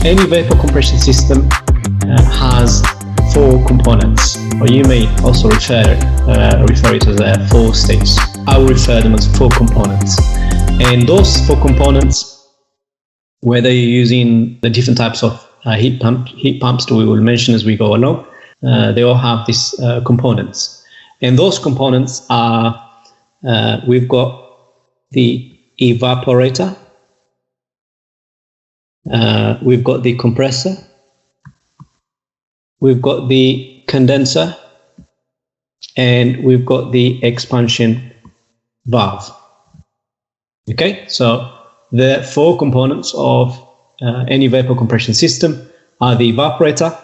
Any vapor compression system has four components, or you may also refer it as four stages. I will refer them as four components. And those four components, whether you're using the different types of heat pumps that we will mention as we go along, they all have these components. And those components are, we've got the evaporator, we've got the compressor, we've got the condenser, and we've got the expansion valve. Okay, so the four components of any vapor compression system are the evaporator,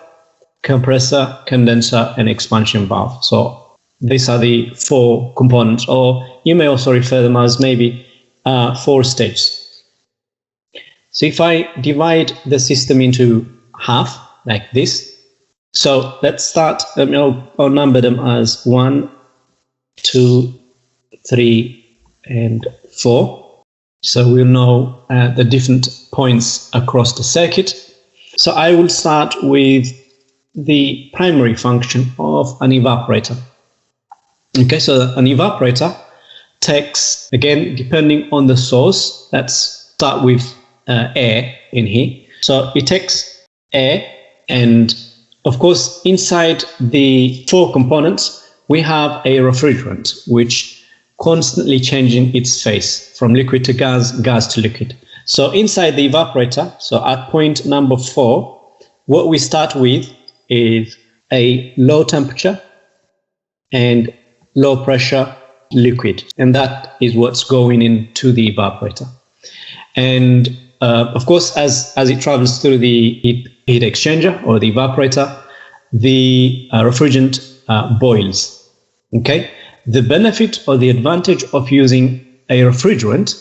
compressor, condenser, and expansion valve. So these are the four components, or you may also refer them as maybe 4 stages. So if I divide the system into half, like this, so let's start, I'll number them as 1, 2, 3, and 4. So we'll know the different points across the circuit. So I will start with the primary function of an evaporator. Okay, so an evaporator takes, again, depending on the source, let's start with air in here. So it takes air, and of course, inside the 4 components, we have a refrigerant, which constantly changing its phase from liquid to gas, gas to liquid. So inside the evaporator, so at point number 4, what we start with is a low temperature and low pressure liquid, and that is what's going into the evaporator. And of course, as it travels through the heat exchanger or the evaporator, the refrigerant boils. Okay, the benefit or the advantage of using a refrigerant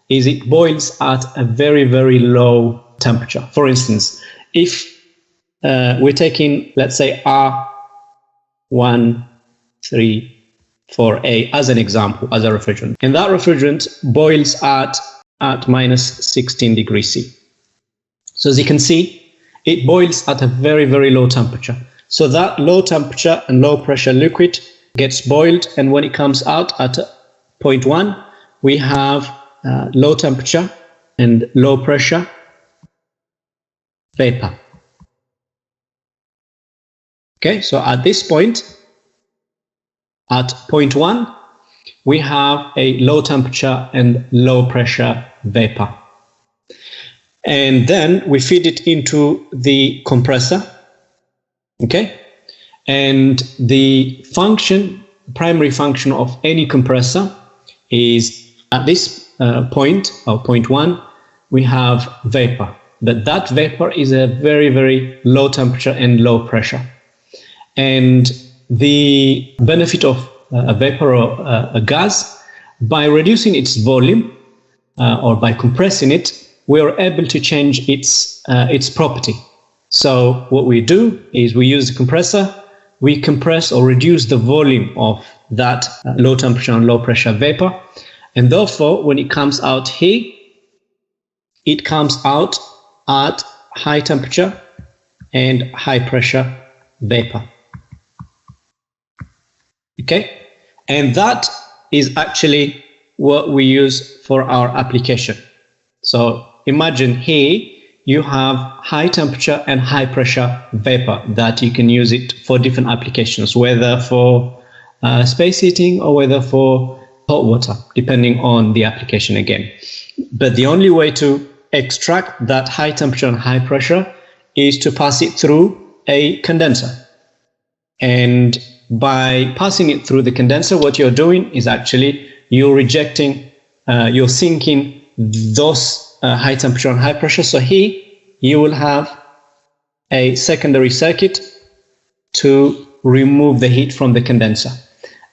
is it boils at a very, very low temperature. For instance, if we're taking, let's say, R134A as an example, as a refrigerant, and that refrigerant boils at minus 16 degrees C. So as you can see, it boils at a very, very low temperature. So that low temperature and low pressure liquid gets boiled, and when it comes out at point 1, we have low temperature and low pressure vapor. Okay, so at this point, at point 1, we have a low temperature and low pressure vapor. And then we feed it into the compressor. Okay, and the function, primary function of any compressor is at this point, or point 1, we have vapor. But that vapor is a very, very low temperature and low pressure. And the benefit of a vapor or a gas, by reducing its volume or by compressing it, we are able to change its property. So what we do is we use the compressor, we compress or reduce the volume of that low temperature and low pressure vapor, and therefore when it comes out here, it comes out at high temperature and high pressure vapor. Okay, and that is actually what we use for our application. So imagine here you have high temperature and high pressure vapor that you can use it for different applications, whether for space heating or whether for hot water, depending on the application again. But the only way to extract that high temperature and high pressure is to pass it through a condenser. And by passing it through the condenser, what you're doing is actually you're rejecting, you're sinking those high temperature and high pressure. So here you will have a secondary circuit to remove the heat from the condenser.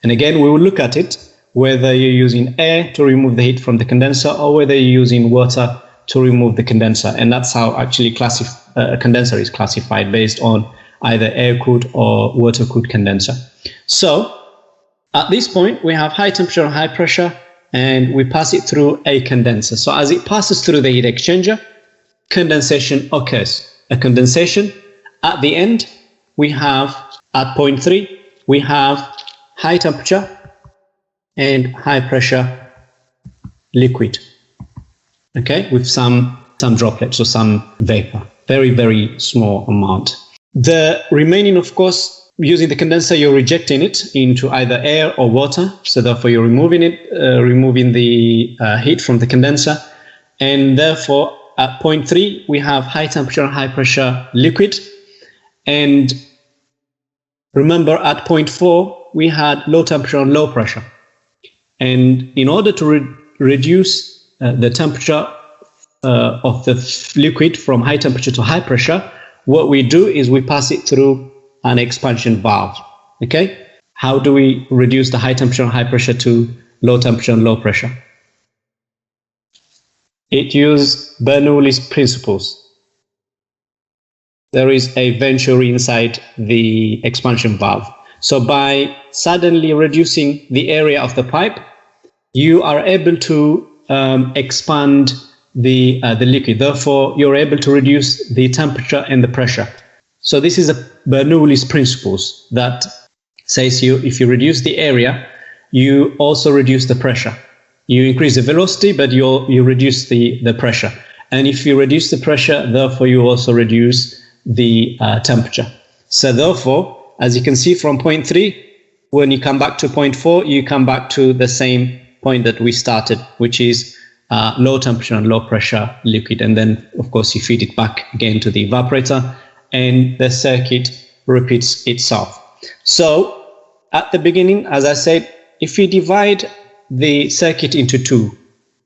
And again, we will look at it, whether you're using air to remove the heat from the condenser or whether you're using water to remove the condenser. And that's how actually a condenser is classified, based on either air-cooled or water-cooled condenser. So at this point, we have high temperature and high pressure, and we pass it through a condenser. So as it passes through the heat exchanger, condensation occurs. a condensation. At the end, we have, at point 3, we have high temperature and high pressure liquid, okay, with some droplets or some vapor, very, very small amount. The remaining, of course, using the condenser, you're rejecting it into either air or water. So therefore, you're removing the heat from the condenser. And therefore, at point 3, we have high temperature and high pressure liquid. And remember, at point 4, we had low temperature and low pressure. And in order to reduce the temperature of the liquid from high temperature to high pressure, what we do is we pass it through an expansion valve. Okay? How do we reduce the high temperature and high pressure to low temperature and low pressure? It uses Bernoulli's principles. There is a venturi inside the expansion valve. So by suddenly reducing the area of the pipe, you are able to expand the liquid. Therefore, you're able to reduce the temperature and the pressure. So this is a Bernoulli's principles that says if you reduce the area, you also reduce the pressure. You increase the velocity, but you reduce the pressure. And if you reduce the pressure, therefore you also reduce the temperature. So therefore, as you can see from point 3, when you come back to point 4, you come back to the same point that we started, which is low temperature and low pressure liquid. And then, of course, you feed it back again to the evaporator, and the circuit repeats itself. So at the beginning, as I said, if you divide the circuit into two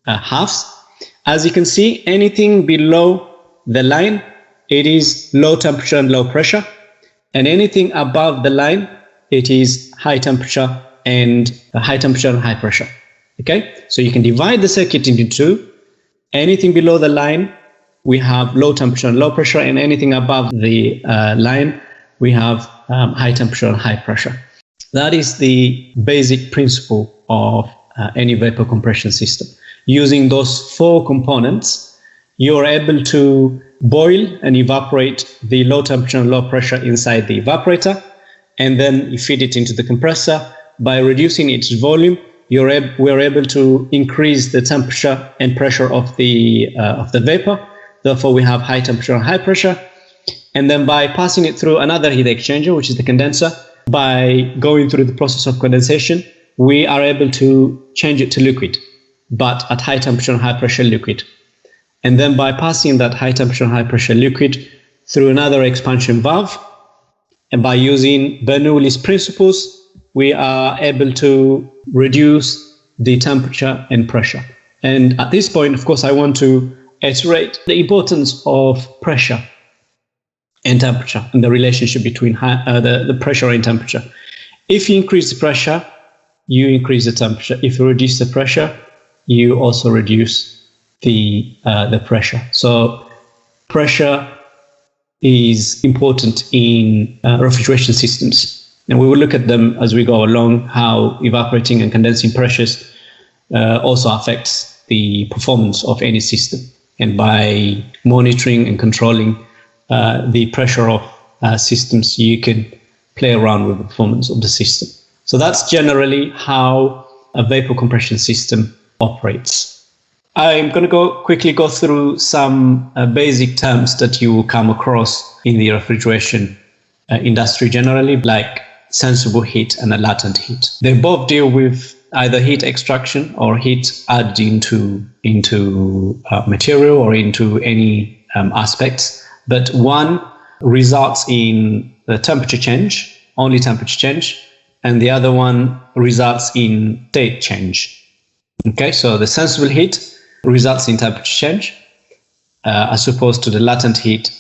halves, as you can see, anything below the line, it is low temperature and low pressure, and anything above the line, it is high temperature and high pressure. Okay, so you can divide the circuit into two. Anything below the line, we have low temperature and low pressure, and anything above the line, we have high temperature and high pressure. That is the basic principle of any vapor compression system. Using those 4 components, you're able to boil and evaporate the low temperature and low pressure inside the evaporator, and then you feed it into the compressor. By reducing its volume, we're able to increase the temperature and pressure of the vapor. Therefore, we have high temperature and high pressure. And then by passing it through another heat exchanger, which is the condenser, by going through the process of condensation, we are able to change it to liquid, but at high temperature and high pressure liquid. And then by passing that high temperature and high pressure liquid through another expansion valve, and by using Bernoulli's principles, we are able to reduce the temperature and pressure. And at this point, of course, I want to iterate the importance of pressure and temperature and the relationship between the pressure and temperature. If you increase the pressure, you increase the temperature. If you reduce the pressure, you also reduce the pressure. So pressure is important in refrigeration systems. And we will look at them as we go along, how evaporating and condensing pressures also affects the performance of any system. And by monitoring and controlling the pressure of systems, you can play around with the performance of the system. So that's generally how a vapor compression system operates. I'm going to quickly go through some basic terms that you will come across in the refrigeration industry generally, like sensible heat and a latent heat. They both deal with either heat extraction or heat added into material or into any aspects, but one results in the temperature change, only temperature change, and the other one results in state change. Okay, so the sensible heat results in temperature change, as opposed to the latent heat,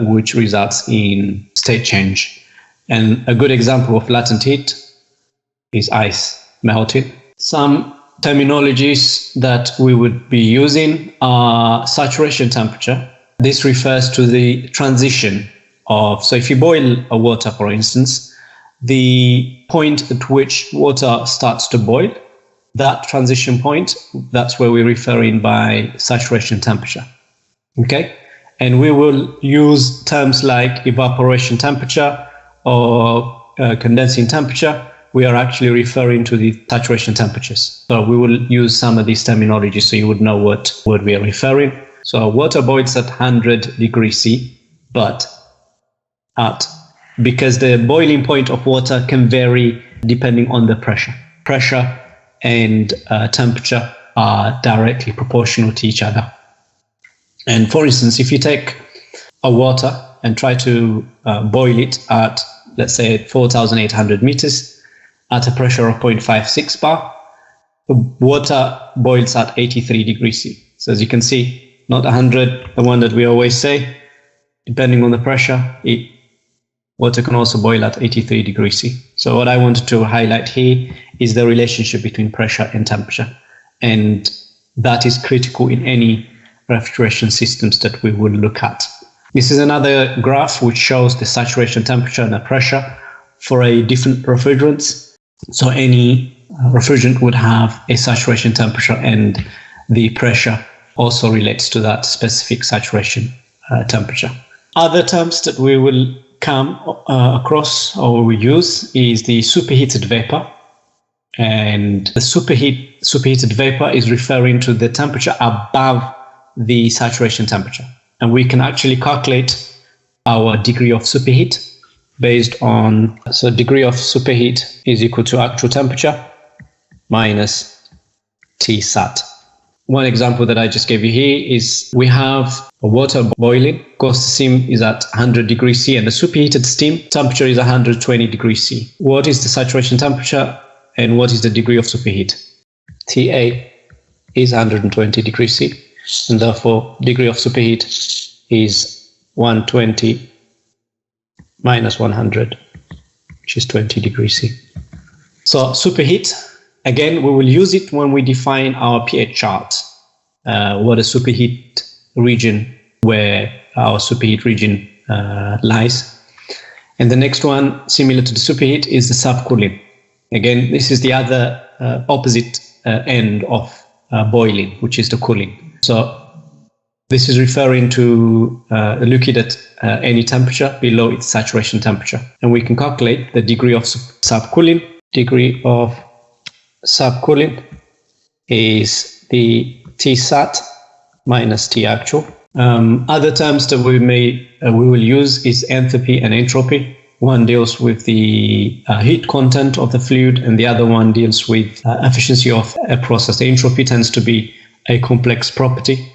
which results in state change. And a good example of latent heat is ice melting. Some terminologies that we would be using are saturation temperature. This refers to the transition of, so if you boil a water, for instance, the point at which water starts to boil, that transition point, that's where we're referring by saturation temperature. Okay? And we will use terms like evaporation temperature or condensing temperature. We are actually referring to the saturation temperatures. So we will use some of these terminology so you would know what we are referring. So water boils at 100 degrees C, but because the boiling point of water can vary depending on the pressure. Pressure and temperature are directly proportional to each other. And for instance, if you take a water and try to boil it at, let's say, 4,800 meters at a pressure of 0.56 bar, the water boils at 83 degrees C. So as you can see, not 100, the one that we always say, depending on the pressure, water can also boil at 83 degrees C. So what I wanted to highlight here is the relationship between pressure and temperature. And that is critical in any refrigeration systems that we will look at. This is another graph which shows the saturation temperature and the pressure for a different refrigerants. So any refrigerant would have a saturation temperature, and the pressure also relates to that specific saturation temperature. Other terms that we will come across or we use is the superheated vapor. And the superheated vapor is referring to the temperature above the saturation temperature. And we can actually calculate our degree of superheat based on, so degree of superheat is equal to actual temperature minus Tsat. One example that I just gave you here is we have a water boiling. Of course, the steam is at 100 degrees C and the superheated steam temperature is 120 degrees C. What is the saturation temperature and what is the degree of superheat? TA is 120 degrees C, and therefore degree of superheat is 120 minus 100, which is 20 degrees C. So superheat, again, we will use it when we define our pH chart, what a superheat region, where our superheat region lies. And the next one, similar to the superheat, is the subcooling. Again, this is the other opposite end of boiling, which is the cooling. So this is referring to a liquid at any temperature below its saturation temperature. And we can calculate the degree of subcooling. Degree of subcooling is the Tsat minus T actual. Other terms that we will use is enthalpy and entropy. One deals with the heat content of the fluid, and the other one deals with efficiency of a process. The entropy tends to be a complex property,